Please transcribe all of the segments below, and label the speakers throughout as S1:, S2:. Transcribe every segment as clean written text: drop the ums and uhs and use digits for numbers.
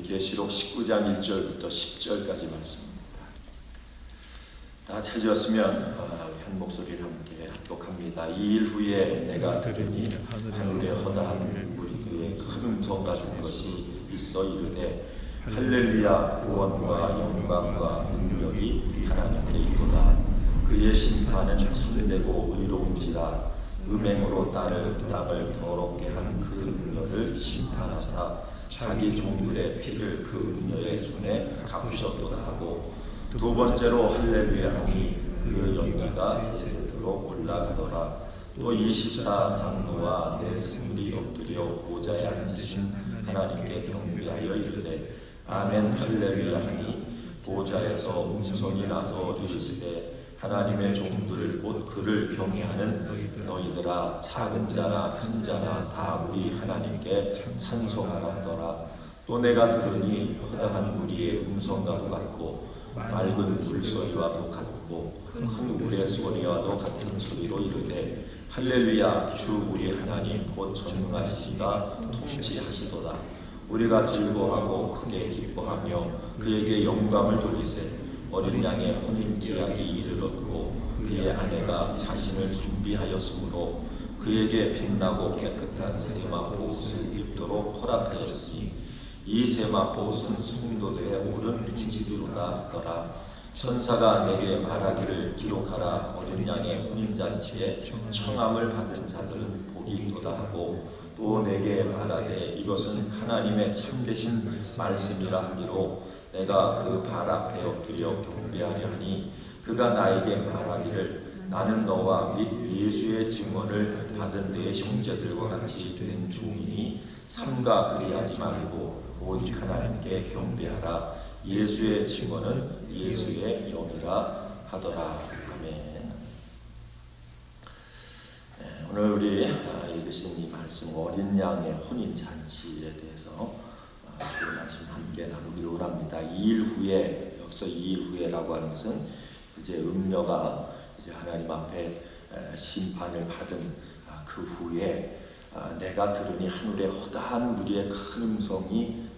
S1: 계시록 19장 1절부터 10절까지 말씀입니다. 다 찾으셨으면 한 목소리를 함께 합독합니다. 2일 후에 내가 들으니 하늘에 허다한 무리의 큰 음성 같은 것이 있어 이르되 할렐루야, 구원과 영광과 능력이 하나님께 있도다. 그의 심판은 참되고 의로운지라. 음행으로 땅을 더럽게 한 그 음녀를 심판하사 자기 종들의 피를 그 음녀의 손에 갚으셨도다 하고, 두 번째로 할렐루야 하니 그 연기가 세세도록 올라가더라. 또 24장로와 내 승리 엎드려 보좌에 앉으신 하나님께 경배하여 이르되 아멘 할렐루야 하니, 보좌에서 음성이 나서 이르시되 하나님의 종들 곧 그를 경외하는 너희들아, 작은 자나 큰 자나 다 우리 하나님께 찬송하라 하더라. 또 내가 들으니 허다한 무리의 음성과도 같고 맑은 물소리와도 같고 큰 우레소리와도 같은 소리로 이르되 할렐루야, 주 우리 하나님 곧 전능하시니가 통치하시도다. 우리가 즐거워하고 크게 기뻐하며 그에게 영광을 돌리세. 어린 양의 혼인 기약이 이르렀고 그의 아내가 자신을 준비하였으므로 그에게 빛나고 깨끗한 세마포 옷을 입도록 허락하였으니 이 세마포 옷은 성도들의 옳은 진실이로다 하더라. 천사가 내게 말하기를 기록하라. 어린 양의 혼인잔치에 청함을 받은 자들은 복이 있도다 하고, 또 내게 말하되 이것은 하나님의 참되신 말씀이라 하기로 내가 그 발 앞에 엎드려 경배하려 하니, 그가 나에게 말하기를 나는 너와 및 예수의 증언을 받은 내 형제들과 같이 된 종이니 삼가 그리하지 말고 오직 하나님께 경배하라. 예수의 증언은 예수의 영이라 하더라. 아멘. 오늘 우리 읽으신 이 말씀, 어린 양의 혼인잔치에 대해서 주의 말씀 함께 나누기로 합니다. 2일 후에, 여기서 2일 후에라고 하는 것은 이제 음녀가 이제 하나님 앞에 심판을 받은 그 후에 내가 들으니 하늘에 허다한 무리의 큰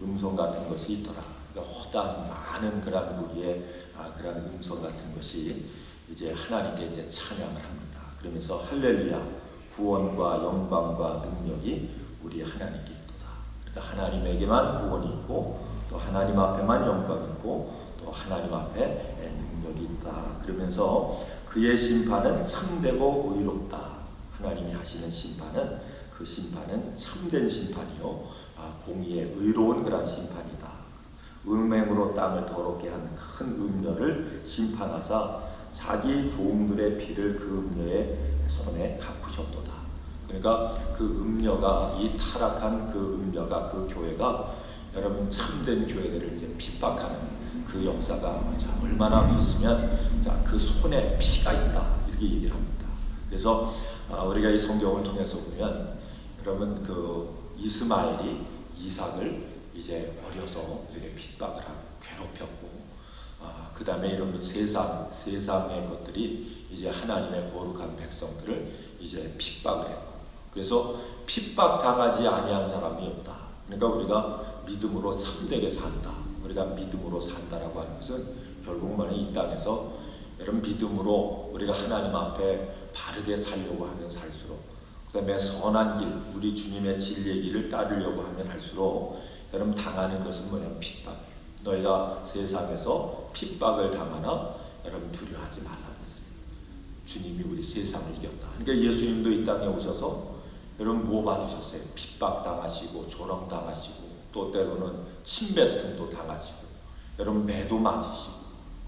S1: 음성 같은 것이 있더라. 그러니까 허다한 많은 그런 무리의 그런 음성 같은 것이 이제 하나님께 이제 찬양을 합니다. 그러면서 할렐루야, 구원과 영광과 능력이 우리 하나님께 있도다. 그러니까 하나님에게만 구원이 있고 또 하나님 앞에만 영광이 있고 또 하나님 앞에 능력이 있다. 그러면서 그의 심판은 참되고 의롭다. 하나님이 하시는 심판은 그 심판은 참된 심판이요, 공의의 의로운 그런 심판이다. 음행으로 땅을 더럽게 한 큰 음녀를 심판하사 자기 종들의 피를 그 음녀의 손에 갚으셨도다. 그러니까 그 음녀가, 이 타락한 그 음녀가, 그 교회가 여러분 참된 교회들을 이제 핍박하는 그 역사가 얼마나 컸으면 그 손에 피가 있다, 이렇게 얘기를 합니다. 그래서 우리가 이 성경을 통해서 보면 여러분 그 이스마엘이 이삭을 이제 어려서 이렇게 핍박을 하고 괴롭혔고, 그 다음에 이런 세상의 것들이 이제 하나님의 거룩한 백성들을 이제 핍박을 했고, 그래서 핍박당하지 아니한 사람이 없다. 그러니까 우리가 믿음으로 참되게 산다. 우리가 믿음으로 산다라고 하는 것은 결국 뭐냐, 이 땅에서 여러분 믿음으로 우리가 하나님 앞에 바르게 살려고 하면 살수록, 그 다음에 선한 길, 우리 주님의 진리의 길을 따르려고 하면 할수록 여러분 당하는 것은 뭐냐면 핍박. 너희가 세상에서 핍박을 당하나 여러분 두려워하지 말라고 했어요. 주님이 우리 세상을 이겼다. 그러니까 예수님도 이 땅에 오셔서 여러분 뭐 받으셨어요? 핍박 당하시고 조롱 당하시고 또 때로는 침뱉음도 당하시고 여러분 매도 맞으시고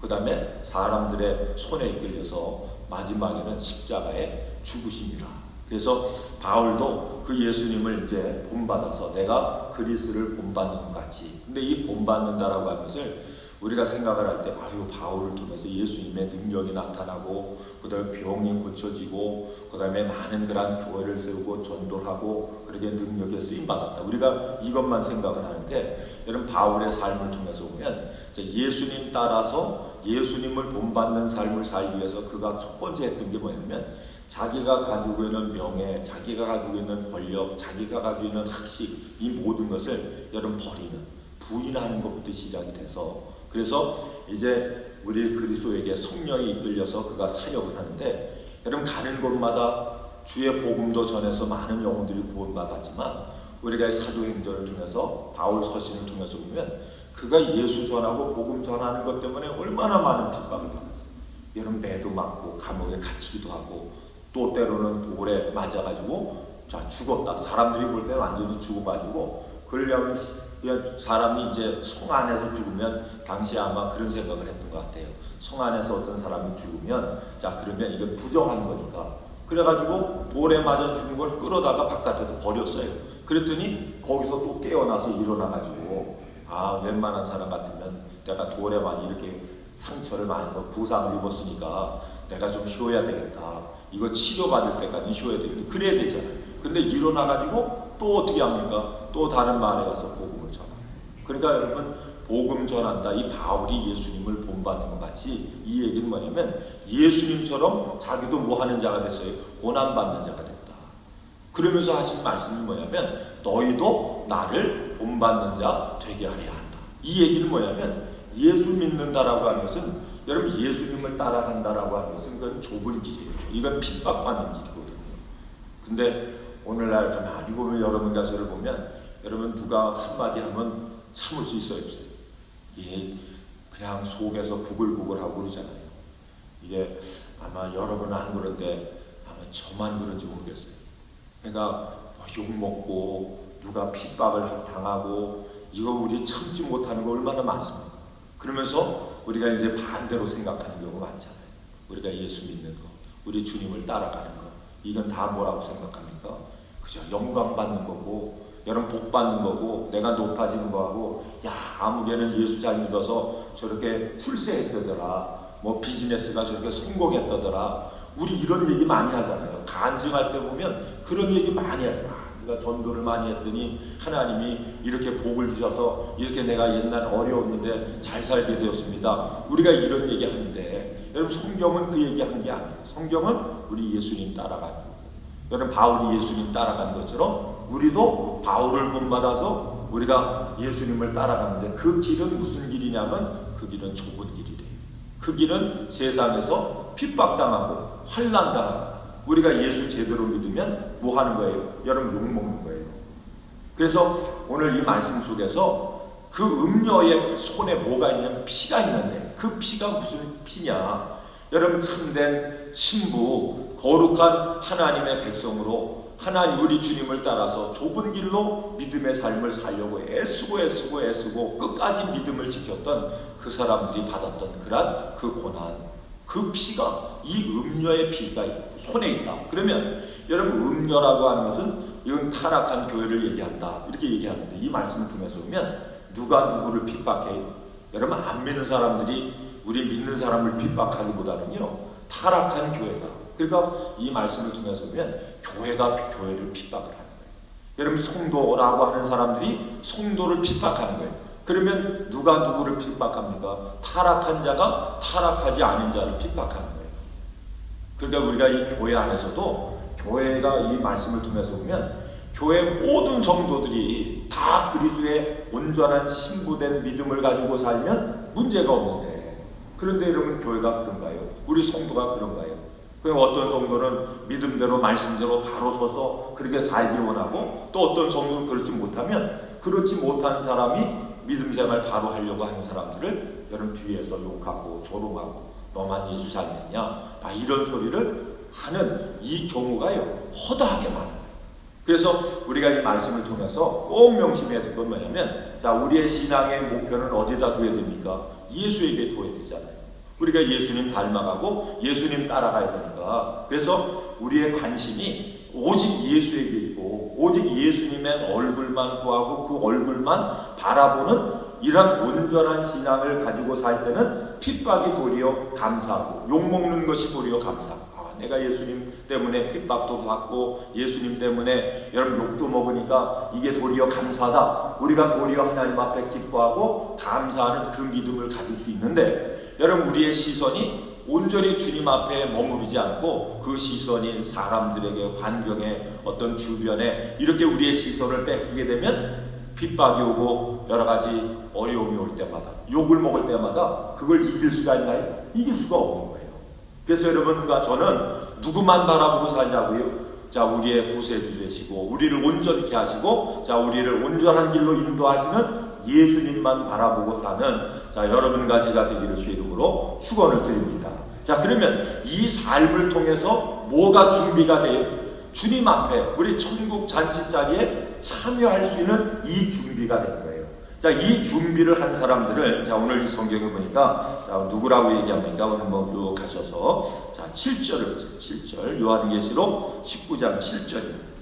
S1: 그 다음에 사람들의 손에 이끌려서 마지막에는 십자가에 죽으심이라. 그래서 바울도 그 예수님을 이제 본받아서 내가 그리스도를 본받는 것 같이, 근데 이 본받는다라고 하는 것을 우리가 생각을 할 때 아유 바울을 통해서 예수님의 능력이 나타나고 그 다음에 병이 고쳐지고 그 다음에 많은 그런 교회를 세우고 전도를 하고 그렇게 능력에 쓰임받았다, 우리가 이것만 생각을 하는데 여러분 바울의 삶을 통해서 보면 예수님 따라서 예수님을 본받는 삶을 살기 위해서 그가 첫 번째 했던 게 뭐냐면 자기가 가지고 있는 명예, 자기가 가지고 있는 권력, 자기가 가지고 있는 학식, 이 모든 것을 여러분 버리는, 부인하는 것부터 시작이 돼서, 그래서 이제 우리 그리스도에게 성령이 이끌려서 그가 사역을 하는데 여러분 가는 곳마다 주의 복음도 전해서 많은 영혼들이 구원받았지만 우리가 사도행전을 통해서 바울 서신을 통해서 보면 그가 예수 전하고 복음 전하는 것 때문에 얼마나 많은 핍박을 받았어요. 여러분 매도 맞고 감옥에 갇히기도 하고 또 때로는 돌에 맞아가지고 죽었다. 사람들이 볼 때는 완전히 죽어가지고 그러려면 그냥 사람이 이제 성 안에서 죽으면 당시에 아마 그런 생각을 했던 것 같아요. 성 안에서 어떤 사람이 죽으면 그러면 이건 부정하는 거니까 그래가지고 돌에 맞아 죽은 걸 끌어다가 바깥에도 버렸어요. 그랬더니 거기서 또 깨어나서 일어나가지고 웬만한 사람 같으면 내가 돌에 맞아 이렇게 상처를 많이 부상을 입었으니까 내가 좀 쉬어야 되겠다. 이거 치료받을 때까지 쉬어야 되겠다. 그래야 되잖아요. 근데 일어나가지고 또 어떻게 합니까? 또 다른 마을에 가서 복음을 전합니다. 그러니까 여러분 복음 전한다. 이 바울이 예수님을 본받는 것 같이 이 얘기는 뭐냐면 예수님처럼 자기도 뭐 하는 자가 됐어요? 고난받는 자가 됐다. 그러면서 하신 말씀이 뭐냐면 너희도 나를 본받는 자 되게 하려 한다. 이 얘기는 뭐냐면 예수 믿는다라고 하는 것은 여러분 예수님을 따라간다라고 하는 것은 그건 좁은 길이에요. 이건 핍박받는 길이거든요. 근데 오늘날 가만히 보면 여러분 가서를 보면 여러분 누가 한마디 하면 참을 수 있어요, 없어요? 이게 그냥 속에서 부글부글하고 그러잖아요. 이게 아마 여러분은 안 그런데 아마 저만 그런지 모르겠어요. 그러니까 욕먹고 누가 핍박을 당하고 이거 우리 참지 못하는 거 얼마나 많습니까? 그러면서 우리가 이제 반대로 생각하는 경우가 많잖아요. 우리가 예수 믿는 거, 우리 주님을 따라가는 거, 이건 다 뭐라고 생각합니까? 그죠? 영광 받는 거고, 여러분 복 받는 거고, 내가 높아지는 거하고, 아무개는 예수 잘 믿어서 저렇게 출세했다더라, 뭐 비즈니스가 저렇게 성공했다더라. 우리 이런 얘기 많이 하잖아요. 간증할 때 보면 그런 얘기 많이 해요. 내가 전도를 많이 했더니 하나님이 이렇게 복을 주셔서 이렇게 내가 옛날에 어려웠는데 잘 살게 되었습니다. 우리가 이런 얘기 하는데 여러분 성경은 그 얘기 하는 게 아니에요. 성경은 우리 예수님 따라가는 거고, 여러분 바울이 예수님 따라가는 것처럼 우리도 바울을 본받아서 우리가 예수님을 따라가는데 그 길은 무슨 길이냐면 그 길은 좁은 길이래요. 그 길은 세상에서 핍박당하고 환난당하고 우리가 예수 제대로 믿으면 뭐 하는 거예요? 여러분 욕먹는 거예요. 그래서 오늘 이 말씀 속에서 그 음녀의 손에 뭐가 있냐면 피가 있는데 그 피가 무슨 피냐? 여러분 참된 신부, 거룩한 하나님의 백성으로 하나님 우리 주님을 따라서 좁은 길로 믿음의 삶을 살려고 애쓰고 끝까지 믿음을 지켰던 그 사람들이 받았던 그런 그 고난, 그 피가 이 음녀의 피가 손에 있다. 그러면 여러분 음녀라고 하는 것은 이건 타락한 교회를 얘기한다 이렇게 얘기하는데 이 말씀을 통해서 보면 누가 누구를 핍박해요? 여러분 안 믿는 사람들이 우리 믿는 사람을 핍박하기보다는요 타락한 교회다. 그러니까 이 말씀을 통해서 보면 교회가 교회를 핍박을 하는 거예요. 여러분 성도라고 하는 사람들이 성도를 핍박하는 거예요. 그러면 누가 누구를 핍박합니까? 타락한 자가 타락하지 않은 자를 핍박하는 거예요. 그러니까 우리가 이 교회 안에서도 교회가 이 말씀을 통해서 보면 교회 모든 성도들이 다 그리스도의 온전한 신부된 믿음을 가지고 살면 문제가 없는데 그런데 여러분 교회가 그런가요? 우리 성도가 그런가요? 그럼 어떤 성도는 믿음대로 말씀대로 바로 서서 그렇게 살기 원하고 또 어떤 성도는 그렇지 못하면 그렇지 못한 사람이 믿음 생활 바로 하려고 하는 사람들을 여러분 뒤에서 욕하고 조롱하고 너만 예수 잘 믿냐 이런 소리를 하는 이 경우가요 허다하게 많아요. 그래서 우리가 이 말씀을 통해서 꼭 명심해야 될 건 뭐냐면 자 우리의 신앙의 목표는 어디다 둬야 됩니까? 예수에게 둬야 되잖아요. 우리가 예수님 닮아가고 예수님 따라가야 되니까 그래서 우리의 관심이 오직 예수에게 있고 오직 예수님의 얼굴만 구하고 그 얼굴만 바라보는 이런 온전한 신앙을 가지고 살 때는 핍박이 도리어 감사하고 욕먹는 것이 도리어 감사하고 내가 예수님 때문에 핍박도 받고 예수님 때문에 여러분 욕도 먹으니까 이게 도리어 감사다. 우리가 도리어 하나님 앞에 기뻐하고 감사하는 그 믿음을 가질 수 있는데 여러분 우리의 시선이 온전히 주님 앞에 머무르지 않고 그 시선이 사람들에게 환경에 어떤 주변에 이렇게 우리의 시선을 뺏기게 되면 핍박이 오고 여러 가지 어려움이 올 때마다 욕을 먹을 때마다 그걸 이길 수가 있나요? 이길 수가 없는 거예요. 그래서 여러분과 저는 누구만 바라보고 살자고요? 자 우리의 구세주 되시고 우리를 온전케 하시고 자 우리를 온전한 길로 인도하시는 예수님만 바라보고 사는 자 여러분과 제가 되기를 주 이름으로 축원을 드립니다. 자 그러면 이 삶을 통해서 뭐가 준비가 돼요? 주님 앞에 우리 천국 잔치자리에 참여할 수 있는 이 준비가 되는 거예요. 자 이 준비를 한 사람들을 자 오늘 이 성경을 보니까 자 누구라고 얘기합니까? 한번 쭉 가셔서 자 7절을 보세요. 7절 요한계시록 19장 7절입니다.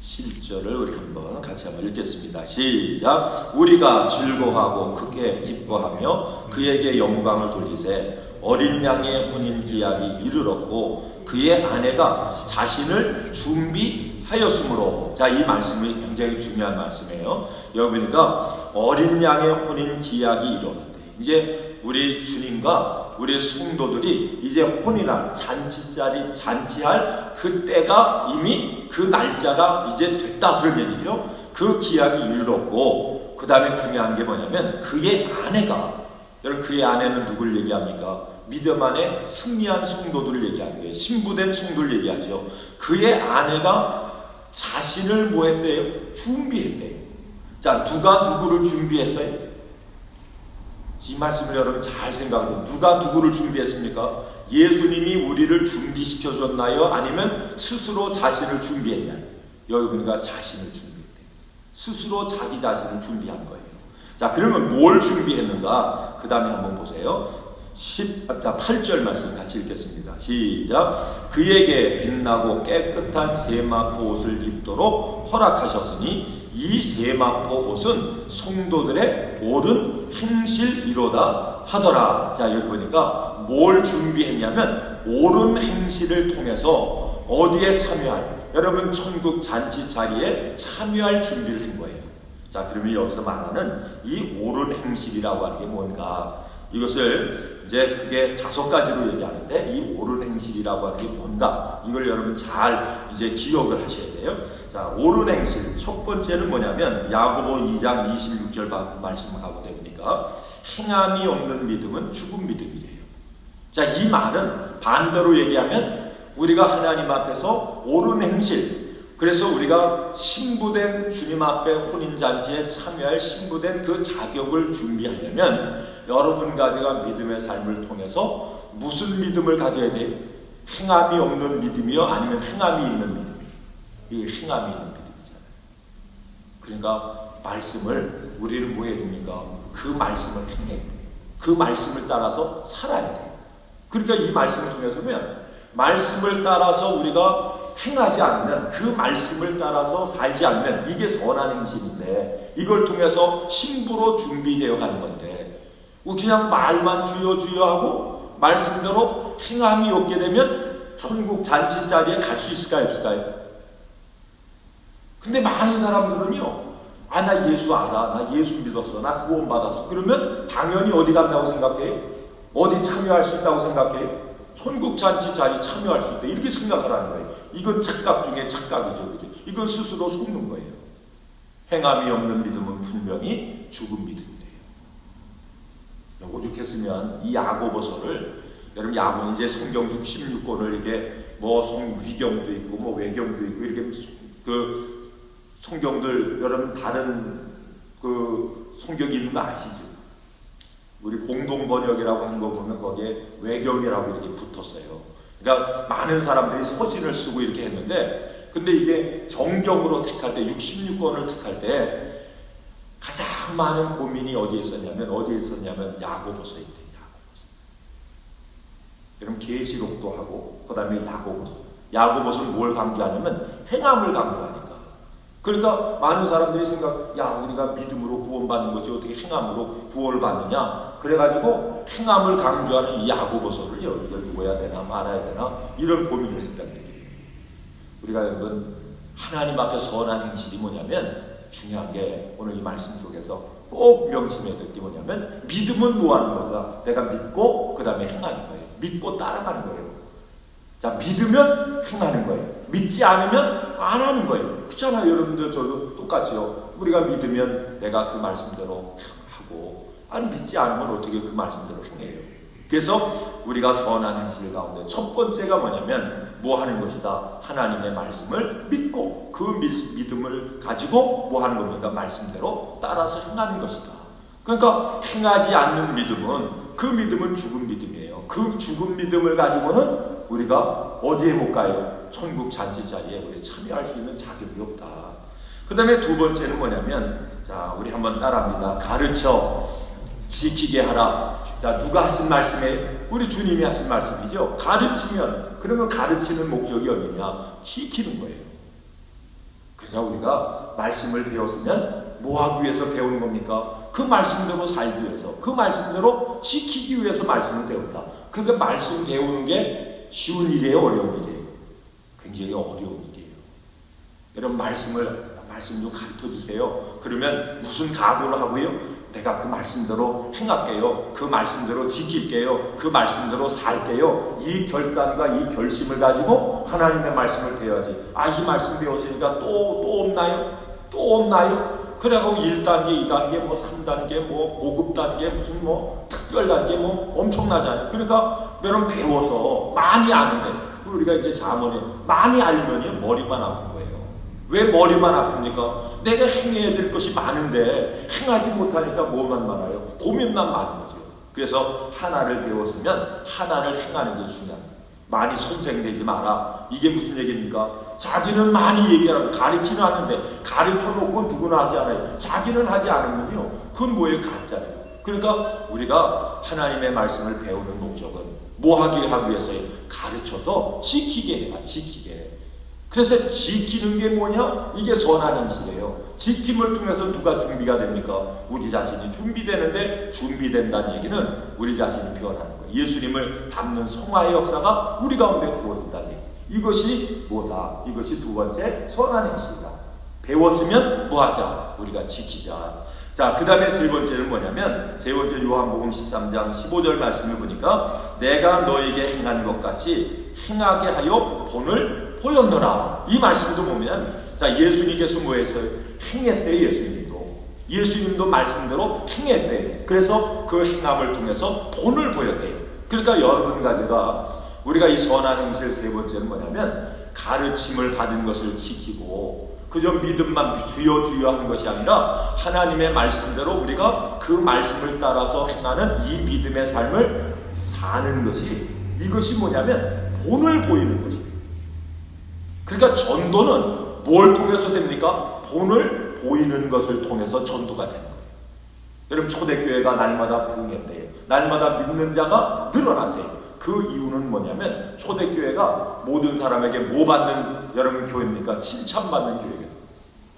S1: 7절을 우리 한번 같이 한번 읽겠습니다. 시작. 우리가 즐거워하고 크게 기뻐하며 그에게 영광을 돌리세 어린 양의 혼인 기약이 이르렀고 그의 아내가 자신을 준비하였으므로 자 이 말씀이 굉장히 중요한 말씀이에요. 여기 보니까 어린 양의 혼인 기약이 이르렀대. 이제 우리 주님과 우리 성도들이 이제 혼인할 잔치할 그 때가 이미 그 날짜가 이제 됐다 그런 얘기죠. 그 기약이 이르렀고 그 다음에 중요한 게 뭐냐면 그의 아내가 여러분 그의 아내는 누굴 얘기합니까? 믿음 안에 승리한 성도들을 얘기하는 거예요. 신부된 성도를 얘기하죠. 그의 아내가 자신을 뭐 했대요? 준비했대요. 자 누가 누구를 준비했어요? 이 말씀을 여러분 잘 생각해요. 누가 누구를 준비했습니까? 예수님이 우리를 준비시켜줬나요? 아니면 스스로 자신을 준비했나요? 여기 보니까 자신을 준비했대요. 스스로 자기 자신을 준비한 거예요. 자 그러면 뭘 준비했는가? 그 다음에 한번 보세요. 8절 말씀 같이 읽겠습니다. 시작. 그에게 빛나고 깨끗한 세마포 옷을 입도록 허락하셨으니 이 세마포 옷은 성도들의 옳은 행실이로다 하더라. 자 여기 보니까 뭘 준비했냐면 옳은 행실을 통해서 어디에 참여할 여러분 천국 잔치 자리에 참여할 준비를 한 거예요. 자 그러면 여기서 말하는 이 옳은 행실이라고 하는 게 뭔가 이것을 이제 크게 5가지로 얘기하는데 이 옳은 행실이라고 하는 게 뭔가 이걸 여러분 잘 이제 기억을 하셔야 돼요. 자 옳은 행실 첫 번째는 뭐냐면 야고보 2장 26절 말씀을 하고 됩니까? 행함이 없는 믿음은 죽은 믿음이래요. 자, 이 말은 반대로 얘기하면 우리가 하나님 앞에서 옳은 행실, 그래서 우리가 신부된 주님 앞에 혼인잔치에 참여할 신부된 그 자격을 준비하려면 여러분과 제가 믿음의 삶을 통해서 무슨 믿음을 가져야 돼요? 행함이 없는 믿음이요? 아니면 행함이 있는 믿음이요? 이게 행함이 있는 믿음이잖아요. 그러니까 말씀을 우리는 뭐 해야 됩니까? 그 말씀을 행해야 돼요. 그 말씀을 따라서 살아야 돼요. 그러니까 이 말씀을 통해서면 말씀을 따라서 우리가 행하지 않으면, 그 말씀을 따라서 살지 않으면 이게 선한 행실인데, 이걸 통해서 신부로 준비되어 가는 건데, 그냥 말만 주여 주여 하고 말씀대로 행함이 없게 되면 천국 잔치 자리에 갈 수 있을까요, 없을까요? 근데 많은 사람들은요, 나 예수 알아, 나 예수 믿었어, 나 구원받았어. 그러면 당연히 어디 간다고 생각해요? 어디 참여할 수 있다고 생각해요? 천국 잔치 자리 참여할 수 있다, 이렇게 생각을 하는 거예요. 이건 착각 중에 착각이죠. 그죠? 이건 스스로 속는 거예요. 행함이 없는 믿음은 분명히 죽은 믿음이에요. 오죽했으면 이 야고보서를, 여러분 야고는 이제 성경 66권을 이게 뭐 위경도 있고 뭐 외경도 있고 이렇게 그 성경들, 여러분 다른 그 성경이 있는 거 아시죠? 우리 공동번역이라고 한 거 보면 거기에 외경이라고 이렇게 붙었어요. 그러니까 많은 사람들이 서신을 쓰고 이렇게 했는데, 근데 이게 정경으로 택할 때, 66권을 택할 때 가장 많은 고민이 어디에 있었냐면 야고보서에 있대요. 여러분 계시록도 하고 그 다음에 야고보서는 뭘 강조하냐면 행함을 강조하니까. 그러니까 많은 사람들이 우리가 믿음으로 구원받는 거지 어떻게 행함으로 구원을 받느냐, 그래가지고 행함을 강조하는 이 야고보서를 이걸 읽어야 되나 말아야 되나 이런 고민을 했다는 얘기예요. 우리가 여러분 하나님 앞에 선한 행실이 뭐냐면, 중요한 게 오늘 이 말씀 속에서 꼭 명심해야 될 게 뭐냐면, 믿음은 뭐 하는 것이다? 내가 믿고 그 다음에 행하는 거예요. 믿고 따라가는 거예요. 자, 믿으면 행하는 거예요. 믿지 않으면 안 하는 거예요. 그렇잖아요. 여러분들 저도 똑같죠. 우리가 믿으면 내가 그 말씀대로 하고, 믿지 않으면 어떻게 그 말씀대로 행해요. 그래서 우리가 선한 행실 가운데 첫 번째가 뭐냐면 뭐 하는 것이다? 하나님의 말씀을 믿고 그 믿음을 가지고 뭐 하는 겁니까? 말씀대로 따라서 행하는 것이다. 그러니까 행하지 않는 믿음은, 그 믿음은 죽은 믿음이에요. 그 죽은 믿음을 가지고는 우리가 어디에 못 가요? 천국 잔치 자리에 우리 참여할 수 있는 자격이 없다. 그 다음에 두 번째는 뭐냐면, 자, 우리 한번 따라합니다. 가르쳐 지키게 하라. 자, 누가 하신 말씀이에요? 우리 주님이 하신 말씀이죠. 가르치면, 그러면 가르치는 목적이 어디냐? 지키는 거예요. 그러니까 우리가 말씀을 배웠으면 뭐 하기 위해서 배우는 겁니까? 그 말씀대로 살기 위해서, 그 말씀대로 지키기 위해서 말씀을 배운다. 그러니까 말씀 배우는 게 쉬운 일이에요, 어려운 일이에요? 굉장히 어려운 일이에요. 여러분 말씀 좀 가르쳐 주세요. 그러면 무슨 각오를 하고요? 내가 그 말씀대로 행할게요. 그 말씀대로 지킬게요. 그 말씀대로 살게요. 이 결단과 이 결심을 가지고 하나님의 말씀을 배워야지. 이 말씀 배웠으니까 또 없나요? 또 없나요? 그래가지고 1단계, 2단계, 뭐 3단계, 뭐 고급 단계, 무슨 뭐 특별 단계, 뭐 엄청나잖아요. 그러니까 여러분 배워서 많이 아는데, 우리가 이제 자문에 많이 알면요 머리만 아픈 거예요. 왜 머리만 아픕니까? 내가 행해야 될 것이 많은데 행하지 못하니까 뭐만 많아요? 고민만 많은 거죠. 그래서 하나를 배웠으면 하나를 행하는 게 중요합니다. 많이 선생되지 마라. 이게 무슨 얘기입니까? 자기는 많이 얘기하고 가르치는 하는데, 가르쳐놓고 누구나 하지 않아요. 자기는 하지 않으면요, 그건 뭐예요? 가짜예요. 그러니까 우리가 하나님의 말씀을 배우는 목적은 뭐 하기 위해서요? 가르쳐서 지키게 해라. 지키게. 그래서 지키는 게 뭐냐? 이게 선한 행실이에요. 지킴을 통해서 누가 준비가 됩니까? 우리 자신이 준비되는데, 준비된다는 얘기는 우리 자신이 변하는 거예요. 예수님을 닮는 성화의 역사가 우리 가운데 주어진다는 얘기죠. 이것이 뭐다? 이것이 두 번째 선한 행실이다. 배웠으면 뭐 하자? 우리가 지키자. 자, 그 다음에 세 번째는 뭐냐면, 세 번째 요한복음 13장 15절 말씀을 보니까 내가 너에게 행한 것 같이 행하게 하여 본을 보였노라. 이 말씀도 보면, 자, 예수님께서 뭐 했어요? 행했대요. 예수님도 말씀대로 행했대요. 그래서 그 행함을 통해서 본을 보였대요. 그러니까 여러분과 제가 우리가 이 선한 행실 세 번째는 뭐냐면 가르침을 받은 것을 지키고 그저 믿음만 주여 주여 하는 것이 아니라 하나님의 말씀대로 우리가 그 말씀을 따라서 행하는 이 믿음의 삶을 사는 것이, 이것이 뭐냐면 본을 보이는 것입니다. 그러니까 전도는 뭘 통해서 됩니까? 본을 보이는 것을 통해서 전도가 되는 거예요. 여러분, 초대교회가 날마다 부흥했대요. 날마다 믿는 자가 늘어난대요. 그 이유는 뭐냐면 초대교회가 모든 사람에게 뭐 받는 여러분 교회입니까? 칭찬받는 교회예요.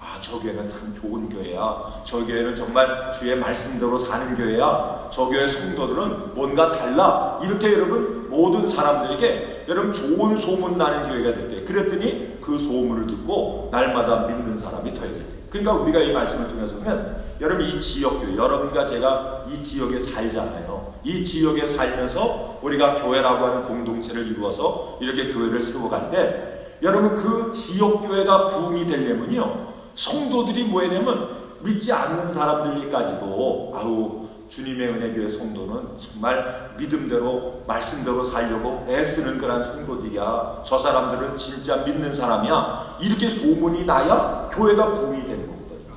S1: 아, 저 교회는 참 좋은 교회야. 저 교회는 정말 주의 말씀대로 사는 교회야. 저 교회 성도들은 뭔가 달라. 이렇게 여러분 모든 사람들에게 여러분 좋은 소문 나는 교회가 됐대요. 그랬더니 그 소문을 듣고 날마다 믿는 사람이 더해졌대요. 그러니까 우리가 이 말씀을 통해서 보면 여러분 이 지역교회, 여러분과 제가 이 지역에 살잖아요. 이 지역에 살면서 우리가 교회라고 하는 공동체를 이루어서 이렇게 교회를 세워갈 때 여러분 그 지역교회가 부흥이 되려면요, 성도들이 뭐냐면 믿지 않는 사람들까지도 아우 주님의 은혜교회 성도는 정말 믿음대로 말씀대로 살려고 애쓰는 그런 성도들이야. 저 사람들은 진짜 믿는 사람이야. 이렇게 소문이 나야 교회가 부흥이 되는 거거든요.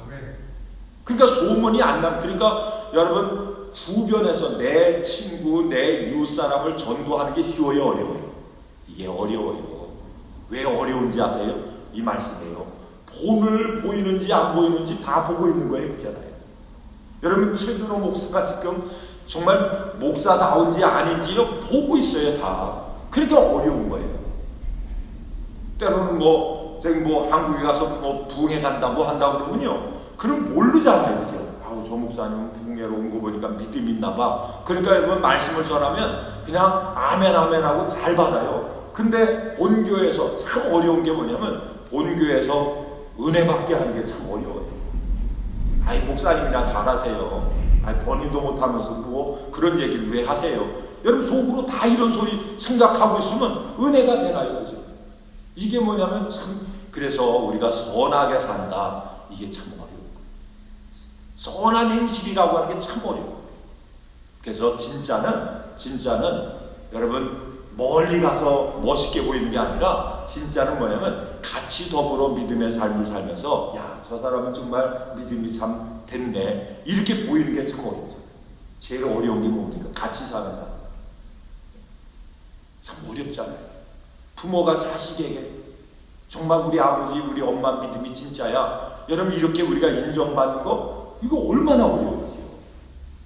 S1: 그러니까 소문이 안 나면, 그러니까 여러분 주변에서 내 친구, 내 이웃사람을 전도하는 게 쉬워요, 어려워요? 이게 어려워요. 왜 어려운지 아세요? 이 말씀이에요. 본을 보이는지 안 보이는지 다 보고 있는 거예요, 그렇잖아요. 여러분 최준호 목사가 지금 정말 목사다운지 아닌지요 보고 있어요, 다. 그러니까 어려운 거예요. 때로는 한국에 가서 부흥회 간다, 뭐 한다 그러면요, 그럼 모르잖아요, 그죠? 아우, 저 목사님은 부흥회로 온 거 보니까 믿음 있나 봐. 그러니까 여러분 말씀을 전하면 그냥 아멘 아멘 하고 잘 받아요. 근데 본교에서 참 어려운 게 뭐냐면 본교에서 은혜 받게 하는 게 참 어려워요. 아이, 목사님이나 잘하세요. 아이, 본인도 못하면서 뭐 그런 얘기를 왜 하세요? 여러분 속으로 다 이런 소리 생각하고 있으면 은혜가 되나요, 그죠? 이게 뭐냐면 참, 그래서 우리가 선하게 산다, 이게 참 어려운 거예요. 선한 행실이라고 하는 게 참 어려운 거예요. 그래서 진짜는 여러분 멀리 가서 멋있게 보이는 게 아니라 진짜는 뭐냐면 같이 더불어 믿음의 삶을 살면서 야, 저 사람은 정말 믿음이 참 됐네, 이렇게 보이는 게 참 어렵잖아요. 제일 어려운 게 뭡니까? 같이 사는 사람. 참 어렵잖아요. 부모가 자식에게 정말 우리 아버지, 우리 엄마 믿음이 진짜야, 여러분 이렇게 우리가 인정받는 거, 이거 얼마나 어려워요.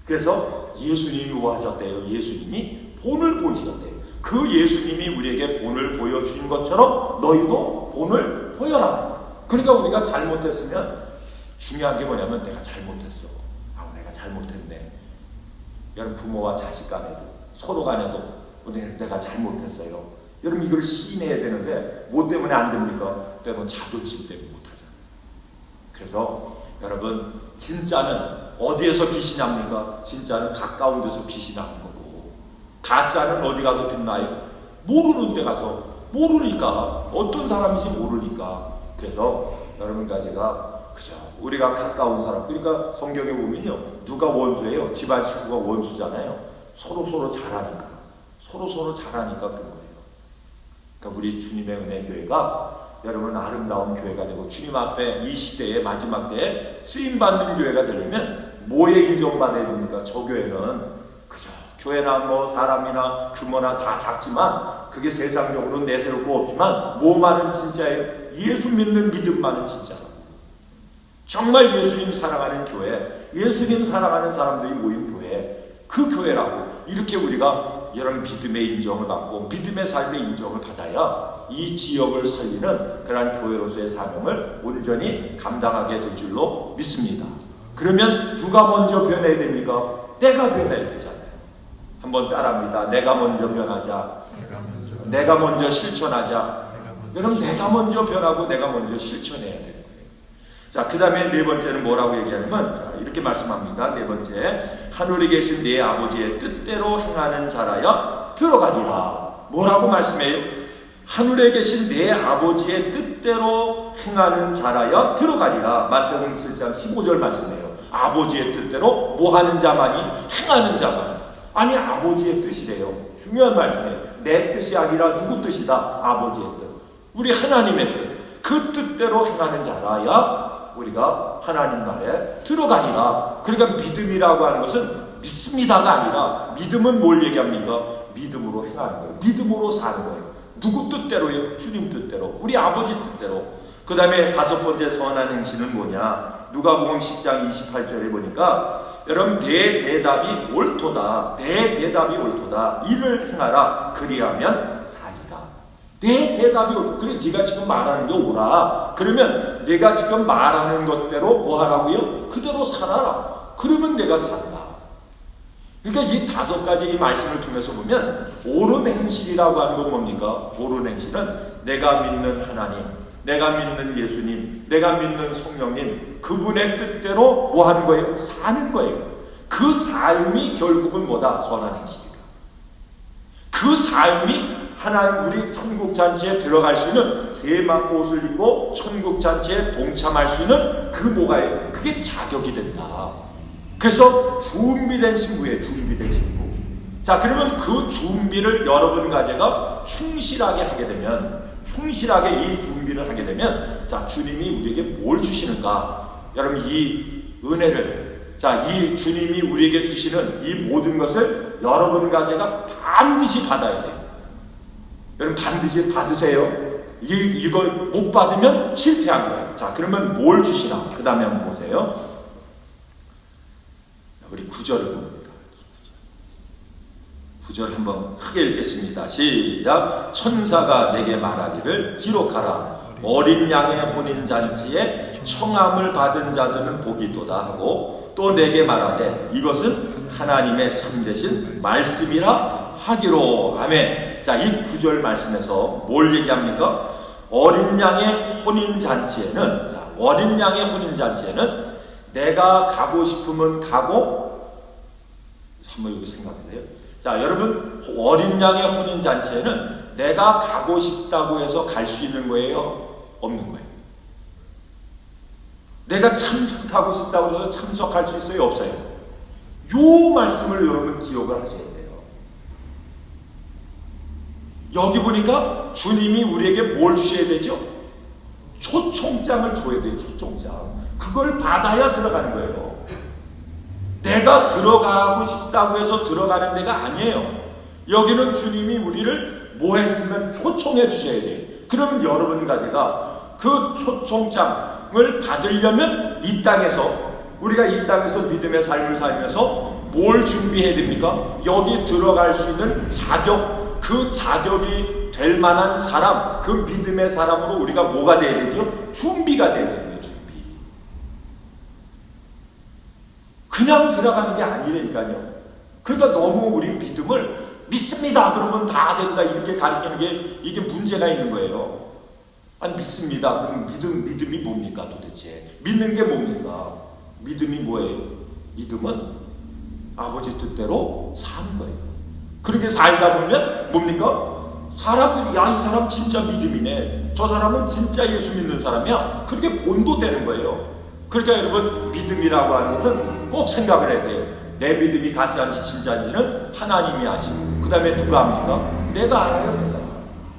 S1: 그래서 예수님이 뭐 하셨대요? 예수님이 본을 보이셨대요. 그 예수님이 우리에게 본을 보여주신 것처럼 너희도 본을 보여라. 그러니까 우리가 잘못했으면 중요한 게 뭐냐면 내가 잘못했어. 내가 잘못했네. 여러분 부모와 자식 간에도 서로 간에도 내가 잘못했어요. 여러분 이걸 시인해야 되는데 뭐 때문에 안 됩니까? 때문에 자존심 때문에 못하잖아요. 그래서 여러분 진짜는 어디에서 빛이 납니까? 진짜는 가까운 데서 빛이 나는 거고, 가짜는 어디 가서 빛나요? 모르는 데 가서, 모르니까, 어떤 사람인지 모르니까. 그래서 여러분과 제가 그죠, 우리가 가까운 사람, 그러니까 성경에 보면요, 누가 원수예요? 집안 식구가 원수잖아요. 서로 잘하니까 그런 거예요. 그러니까 우리 주님의 은혜 교회가 여러분 아름다운 교회가 되고 주님 앞에 이 시대의 마지막 때에 쓰임받는 교회가 되려면 뭐에 인정받아야 됩니까? 저 교회는 그죠, 교회나 뭐 사람이나 규모나 다 작지만 그게 세상적으로 내세울 거 없지만 뭐 많은 진짜예요? 예수 믿는 믿음 많은 진짜. 정말 예수님 사랑하는 교회, 예수님 사랑하는 사람들이 모인 교회, 그 교회라고. 이렇게 우리가 여러분 믿음의 인정을 받고 믿음의 삶의 인정을 받아야 이 지역을 살리는 그러한 교회로서의 사명을 온전히 감당하게 될 줄로 믿습니다. 그러면 누가 먼저 변해야 됩니까? 내가 변해야 되잖아요. 한번 따라합니다. 내가 먼저 변하자. 내가 먼저 실천하자. 여러분 내가 먼저 변하고 내가 먼저 실천해야 되는 거예요. 자, 그 다음에 네 번째는 뭐라고 얘기하냐면 이렇게 말씀합니다. 네 번째, 하늘에 계신 네 아버지의 뜻대로 행하는 자라야 들어가리라. 뭐라고 말씀해요? 하늘에 계신 내 아버지의 뜻대로 행하는 자라야 들어가리라. 마태복음 7장 15절 말씀이에요. 아버지의 뜻대로 뭐 하는 자만이? 행하는 자만. 아니 아버지의 뜻이래요. 중요한 말씀이에요. 내 뜻이 아니라 누구 뜻이다? 아버지의 뜻. 우리 하나님의 뜻. 그 뜻대로 행하는 자라야 우리가 하나님 나라에 들어가리라. 그러니까 믿음이라고 하는 것은 믿습니다가 아니라, 믿음은 뭘 얘기합니까? 믿음으로 행하는 거예요. 믿음으로 사는 거예요. 누구 뜻대로요? 주님 뜻대로, 우리 아버지 뜻대로. 그 다음에 다섯 번째 선한 행실은 뭐냐? 누가복음 10장 28절에 보니까, 여러분 내 대답이 옳도다. 내 대답이 옳도다. 이를 행하라. 그리하면 살리라. 내 대답이 옳다. 그래, 네가 지금 말하는 게 옳아. 그러면 내가 지금 말하는 것대로 뭐 하라고요? 그대로 살아라. 그러면 내가 산다. 그러니까 이 다섯 가지 이 말씀을 통해서 보면 옳은 행실이라고 하는 건 뭡니까? 옳은 행실은 내가 믿는 하나님, 내가 믿는 예수님, 내가 믿는 성령님, 그분의 뜻대로 뭐 하는 거예요? 사는 거예요. 그 삶이 결국은 뭐다? 선한 행실이다. 그 삶이 하나님 우리 천국잔치에 들어갈 수 있는 세마포 옷을 입고 천국잔치에 동참할 수 있는 그 뭐가요? 그게 자격이 된다. 그래서 준비된 신부예요. 준비된 신부. 자, 그러면 그 준비를 여러분 가제가 충실하게 하게 되면, 충실하게 이 준비를 하게 되면, 자, 주님이 우리에게 뭘 주시는가? 여러분 이 은혜를, 자, 이 주님이 우리에게 주시는 이 모든 것을 여러분 가제가 반드시 받아야 돼요. 여러분 반드시 받으세요. 이걸 못 받으면 실패한 거예요. 자, 그러면 뭘 주시나? 그 다음에 한번 보세요. 우리 9절을 봅니다. 9절 한번 크게 읽겠습니다. 시작. 천사가 내게 말하기를 기록하라. 어린 양의 혼인잔치에 청함을 받은 자들은 복이도다 하고, 또 내게 말하되 이것은 하나님의 참되신 말씀이라 하기로. 아멘. 자, 이 9절 말씀에서 뭘 얘기합니까? 어린 양의 혼인잔치에는, 자, 어린 양의 혼인잔치에는 내가 가고 싶으면 가고, 한번 여기 생각하세요. 자, 여러분 어린 양의 혼인잔치에는 내가 가고 싶다고 해서 갈 수 있는 거예요? 없는 거예요? 내가 참석하고 싶다고 해서 참석할 수 있어요? 없어요? 요 말씀을 여러분 기억을 하셔야 돼요. 여기 보니까 주님이 우리에게 뭘 주셔야 되죠? 초청장을 줘야 돼요. 초청장. 그걸 받아야 들어가는 거예요. 내가 들어가고 싶다고 해서 들어가는 데가 아니에요. 여기는 주님이 우리를 뭐 해주면 초청해 주셔야 돼요. 그러면 여러분과 제가 그 초청장을 받으려면 이 땅에서, 우리가 이 땅에서 믿음의 삶을 살면서 뭘 준비해야 됩니까? 여기 들어갈 수 있는 자격, 그 자격이 될 만한 사람, 그 믿음의 사람으로 우리가 뭐가 돼야 되죠? 준비가 돼야 되는 거예요. 준비. 그냥 들어가는 게 아니라니까요. 그러니까 너무 우리 믿음을 믿습니다 그러면 다 된다 이렇게 가르치는 게, 이게 문제가 있는 거예요. 아니 믿습니다 그럼 믿음이 뭡니까 도대체? 믿는 게 뭡니까? 믿음이 뭐예요? 믿음은 아버지 뜻대로 사는 거예요. 그렇게 살다 보면 뭡니까? 사람들이 야, 이 사람 진짜 믿음이네, 저 사람은 진짜 예수 믿는 사람이야, 그렇게 본도되는 거예요. 그러니까 여러분 믿음이라고 하는 것은 꼭 생각을 해야 돼요. 내 믿음이 가짜인지 진짜인지는 하나님이 아시고, 그 다음에 누가 합니까? 내가 알아요. 내가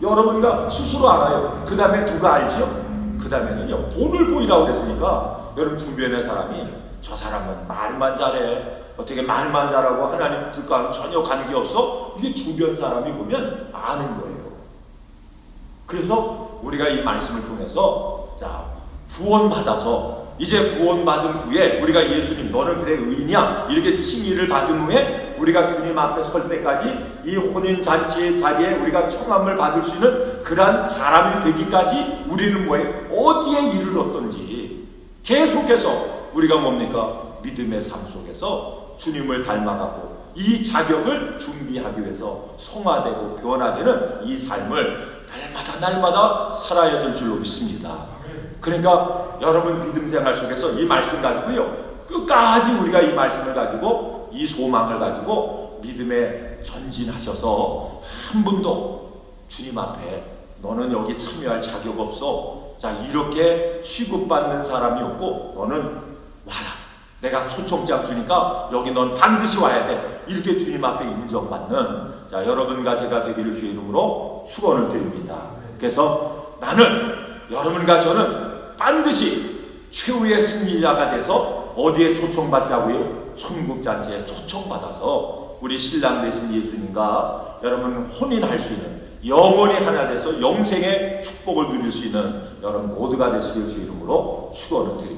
S1: 여러분과 스스로 알아요. 그 다음에 누가 알죠? 그 다음에는요 본을 보이라고 그랬으니까, 여러분 주변의 사람이 저 사람은 말만 잘해, 어떻게 말만 잘하고 하나님 뜻과 전혀 관계없어, 이게 주변 사람이 보면 아는 거예요. 그래서 우리가 이 말씀을 통해서, 자, 구원받아서 이제 구원받은 후에 우리가 예수님 너는 그래 의인이야 이렇게 칭의를 받은 후에 우리가 주님 앞에 설 때까지 이 혼인잔치의 자리에 우리가 청함을 받을 수 있는 그러한 사람이 되기까지 우리는 뭐예요? 어디에 이르렀던지 계속해서 우리가 뭡니까? 믿음의 삶 속에서 주님을 닮아가고 이 자격을 준비하기 위해서 성화되고 변화되는 이 삶을 날마다 살아야 될 줄로 믿습니다. 그러니까 여러분 믿음 생활 속에서 이 말씀 가지고요 끝까지 우리가 이 말씀을 가지고 이 소망을 가지고 믿음에 전진하셔서 한 분도 주님 앞에 너는 여기 참여할 자격 없어, 자 이렇게 취급받는 사람이 없고 너는 와라, 내가 초청장 주니까 여기 넌 반드시 와야 돼. 이렇게 주님 앞에 인정받는 여러분과 제가 되기를 주의 이름으로 축원을 드립니다. 그래서 나는 여러분과 저는 반드시 최후의 승리자가 돼서 어디에 초청받자고요? 천국잔치에 초청받아서 우리 신랑 되신 예수님과 여러분 혼인할 수 있는, 영원히 하나 돼서 영생의 축복을 누릴 수 있는 여러분 모두가 되시길 주의 이름으로 축원을 드립니다.